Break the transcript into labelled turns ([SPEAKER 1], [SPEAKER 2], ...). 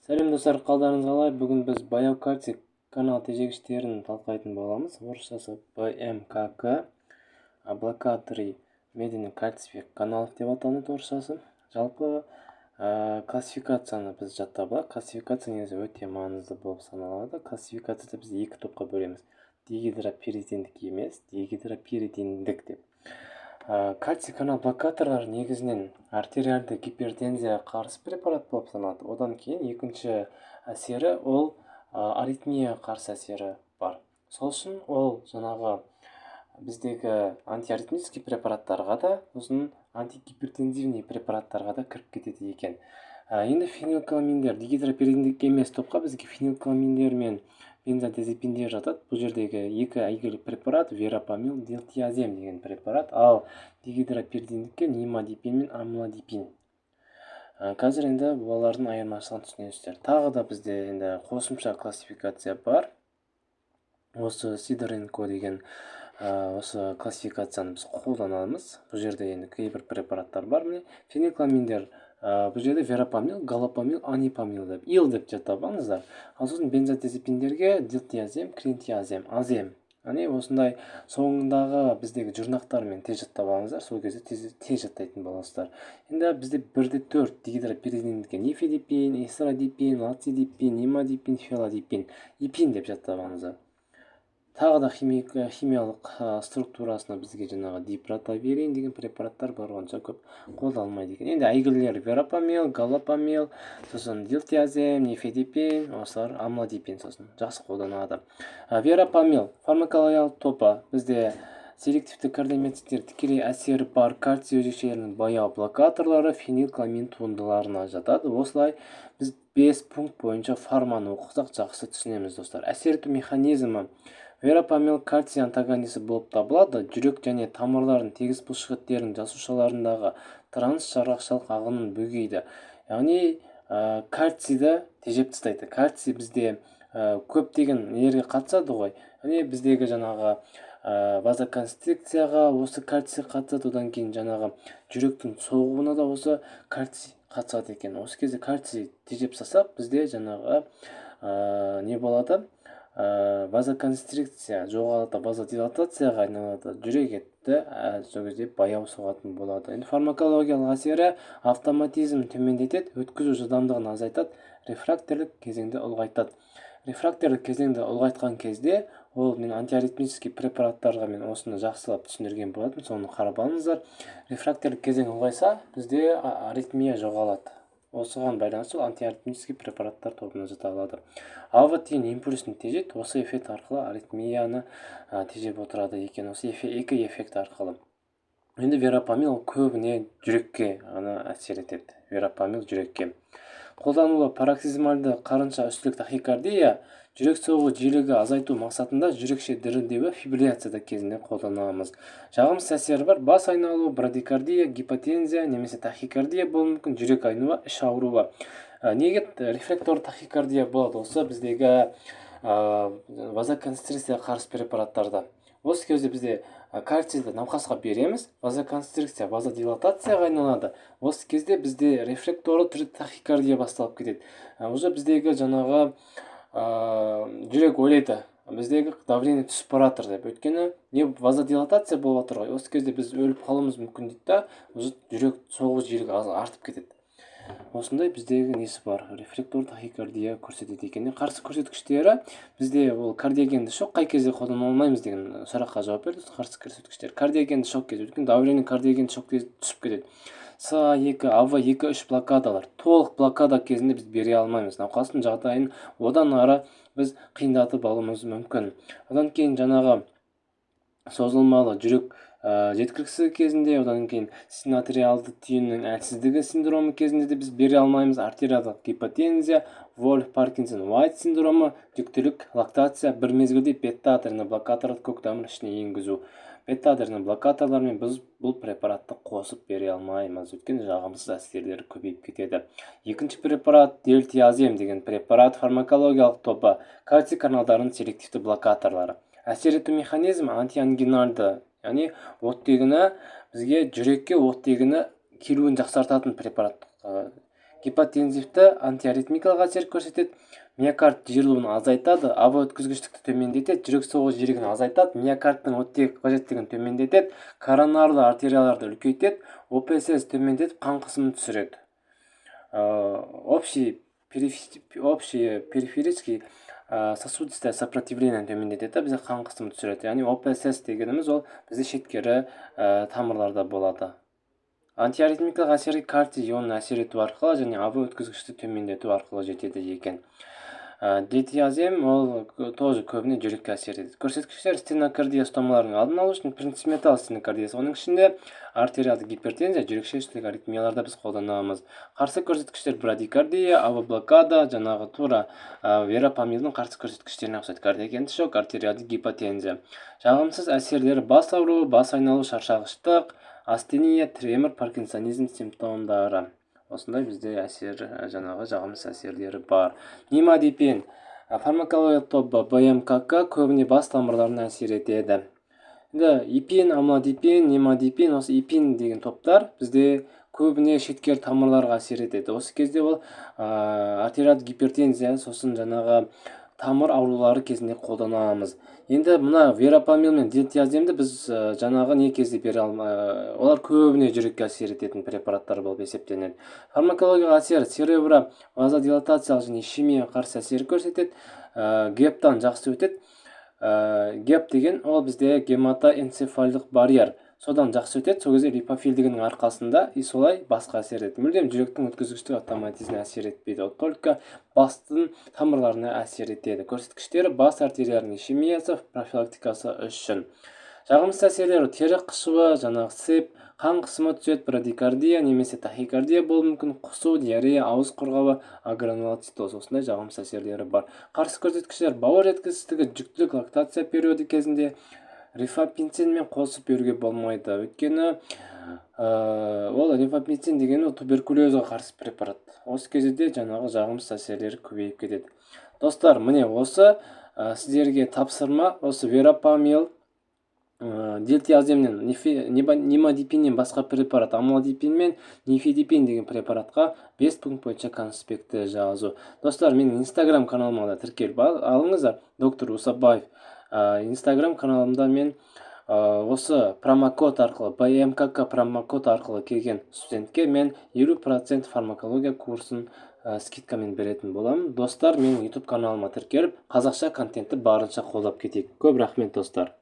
[SPEAKER 1] Сәлем достар, қалдарыңыз қалай? Бүгін біз баяу кальций канал тежегіштерін талқылайтын боламыз. Орысшасы БМКК блокаторы медленный кальциевых каналов деп аталынады орысшасы. Жалпы классификацияны біз жаттап алайық. Классификация негізі өте маңызды болып саналады. Классификацияда біз екі топқа бөлеміз. Дегидропиридиндік емес, дегидропиридиндік деп. Кальций канал блокаторлар негізінен артериалды гипертензияға қарсы препарат болып саналады. Одан кейін екінші әсері ол аритмияға қарсы әсері бар. Сол үшін ол жаңағы біздегі антиаритмический препараттарға да, сосын антигипертензивный препараттарға да кіріп кетеді екен. Енді фенилкаламиндер дегидропиридиндік емес топқа бізге фенилкаламиндер мен бензодиазепиндер жатады. Бұл жердегі екі әйгілі препарат верапамил, дилтиазем деген препарат, ал дегидропиридиндікке нимадипин мен амлодипин. Қазір енді олардың айырмашылығын түсінесіздер. Тағы да бізде енді қосымша классификация бар. Осы Сидоренко деген осы классификацияны біз қолданамыз. Бұл жерде енді кейбір препараттар бар. Фенилкаламиндер бұл жерде верапамил, галапамил, анипамил деп, деп жаттап алыңыздар. Ал сосын бензодиазепиндерге дилтиазем, клинтиазем, азем. Осындай соңындағы біздегі жұрнақтармен тез жаттап алыңыздар. Сол кезде тез жаттайтын боласыздар. Енді бізде 1-4 дегидропиридиндікке нифедипин, эстрадипин, лацидипин, нимадипин, фелодипин, ипин деп жаттап алыңыздар. Тағы да химиялық структурасына бізге жаңағы дипротаверин деген препараттар бар, онша көп қолданылмайды екен. Енді әйгілері верапамил, галапамил, сосын дилтиазем, нифедипин, осылар амлодипин сосын жақсы қолданады. Верапамил фармакологиялық топы бізде селективті кардиометиктер тікелей әсері бар кальций өзекшелерінің баяу блокаторлары фенилкаламин туындыларына жатады. Осылай біз 5 пункт бойынша фарманы оқысақ жақсы түсінеміз достар. Әсер ету механизмі верапамил кальций антагонисі болып табылады. Жүрек және тамырлардың тегіс бұлшықеттерінің жасушаларындағы трансжарақшалық ағынын бөгейді. Яғни кальцийді тежеп тастайды. Кальций бізде көптеген нелерге қатысады ғой. Біздегі жаңағы вазоконстрикцияға осы кальций қатысады. Одан кейін жаңағы жүректің соғуына да осы кальций қатысады екен. Осы кезде кальций тежеп тастасақ, бізде жаңағы не болады? Вазоконстрикция жоғалады, вазодилатацияға айналады, жүрек етті сол кезде баяу соғатын болады. Фармакологиялық әсері автоматизм төмендетеді, өткізу жылдамдығын азайтады, рефракторлық кезеңді ұлғайтады. Рефракторлық кезеңді ұлғайтқан кезде ол мен антиаритмический препараттарға мен осыны жақсылап түсіндірген болатын, соны қарап алыңыздар. Рефракторлық кезең ұлғайса, бізде аритмия жоғалады. Осыған байланысты антиаритмический препараттар тобына жатады. Аватин импульсін тежейді, осы эффект арқылы аритмияны тежеп отырады екен. Осы екі эффект арқылы. Енді верапамил көбіне жүрекке әсер етеді. Верапамил жүрекке. Қолданылу пароксизмальды қарынша үстілік тахикардия жүрек соғу жиілігі азайту мақсатында жүрекше дірілдеуі фибрилляцияда кезінде қолданамыз. Жағымсыз әсері бар: бас айналу, брадикардия, гипотензия немесе тахикардия болуы мүмкін, жүрек айнуы, іш ауруы. Неге рефлекторлы тахикардия болады? Осы біздегі вазоконстрикцияға қарсы препараттарда. Осы кезде бізде кальцийді науқасқа береміз, вазоконстрикция, вазодилатацияға айналады. Осы кезде бізде рефлекторлы тахикардия басталып кетеді. Уже біздегі жаңағы жүрек ойлайды, біздегі давление түсіп баратыр деп. Өйткені не вазодилатация болып жатыр ғой. Осы кезде біз өліп қалуымыз мүмкін дейді да, жүрек соғу жиілігі артып кетеді. Осындай біздегі несі бар, рефлекторлы тахикардия көрсетеді екен. Қарсы көрсеткіштері бізде ол кардиогенді шок қай кезде қолдана алмаймыз деген сұраққа жауап берді. Қарсы көрсеткіштер кардиогенді шок кезде, өйткені давление кардиогенді шок кезде түсіп кетеді. СА2, АВ2-3 блокадалар толық блокада кезінде біз бере алмаймыз. Науқастың жағдайын одан ары біз қиындатып алуымыз мүмкін. Одан кейін жаңағы созылмалы жүрек жеткіліксіз кезінде, одан кейін синатриалды түйіннің әлсіздігі синдромы кезінде де біз бере алмаймыз. Артериалдық гипотензия, Вольф-Паркинсон-Уайт синдромы, жүктілік, лактация, бір мезгілде бета-адреналин блокаторларды көк тамыр ішіне енгізу. Бета-адреналин блокаторлармен біз бұл препаратты қосып бере алмаймыз, өйткені жағымсыз әсерлері көбейіп кетеді. Екінші препарат дилтиазем деген препарат фармакологиялық тобы кальций каналдарының селективті блокаторлары. Әсер ету механизмі антиангинальды, яғни оттегіні бізге жүрекке оттегіні келуін жақсартатын препарат. гипотензивті антиаритмикалық әсер көрсетеді, миокард жиырылуын азайтады, ауа өткізгіштікті төмендетеді, жүрек соғу жиілігін азайтады, миокардтың оттегі қажеттілігін төмендетеді, коронарлы артерияларды үлкейтеді, ОПСС төмендетіп, қан қысымын түсіреді. Общий периферический сосудистое сопротивление төмендетеді, бізде қан қысымын түсіреді. Яғни ОПСС дегеніміз ол бізде шеткері тамырларда болады. Антиаритмикалық әсерге кальций ионын әсер ету арқылы және ауа өткізгіштікті төмендету арқылы жетеді екен. Дилтиазем ол тоже көбіне жүрекке әсер етеді. Көрсеткіштер стенокардия ұстамаларының алдын алу үшін принципиметал стенокардиясы, оның ішінде артериалды гипертензия, жүрек шешушілік аритмияларда біз қолданамыз. Қарсы көрсеткіштер брадикардия, авоблокада, жаңағы тура верапамилдің қарсы көрсеткіштеріне ұқсайды. Кардиогенді шок, артериалды гипотензия. Жағымсыз әсерлері бас ауруы, бас айналу, шаршағыштық, астения, тремор, паркинсонизм симптомдары. Осындай бізде әсер, жаңағы жағымсыз әсерлері бар. Нимадипин фармакология тобы БМКК көбіне бас тамырларына әсер етеді. Ипин, амлодипин, нимадипин, осы ипин деген топтар бізде көбіне шеткер тамырларға әсер етеді. Осы кезде ол артериалды гипертензия, сосын жаңағы тамыр аурулары кезінде қолданамыз. Енді мына верапамил мен дилтиаземді біз жаңағы не кезде бере алмай, олар көбіне жүрекке әсер ететін препараттар болып есептенеді. Фармакологиялық әсер церебра вазодилатациялық және ишемияға қарсы әсер көрсетеді, гептан жақсы өтеді. Геп деген ол бізде гематоэнцефалдық барьер, содан жақсы өтеді. Сол кезде липофильдігінің арқасында солай басқа әсер етеді. Мүлдем жүректің өткізгіштік автоматизміне әсер етпейді, ол только бастың тамырларына әсер етеді. Көрсеткіштері бас артерияларының ишемиясы, профилактикасы үшін. Жағымсыз әсерлері тері қышуы, жаңағы сып, қан қысымы түседі, брадикардия немесе тахикардия болуы мүмкін, құсу, диарея, ауыз құрғауы, агранулоцитоз. Осындай жағымсыз әсерлері бар. Қарсы көрсеткіштер бауыр жеткіліксіздігі, жүктілік лактация периоды кезінде рифампицинмен қосып беруге болмайды. Өйткені ол рифампицин деген туберкулезге қарсы препарат. Осы кезде жаңағы жағымсыз әсерлері көбейіп кетеді. Достар, міне осы сіздерге тапсырма, осы верапамил, дилтиаземнен, нимадипиннен басқа препарат, амлодипин мен нифедипин деген препаратқа 5 пункт бойынша конспектті жазу. Достар, менің инстаграм каналыма да тіркеліп алыңыздар, доктор Усабаев. Инстаграм каналымда мен осы промокод арқылы, БМКК промокод арқылы келген студентке мен 50% фармакология курсын скидкамен беретін боламын. Достар, менің YouTube каналыма тіркеліп, қазақша контентті барынша қолдап кетейік. Көп рахмет, достар.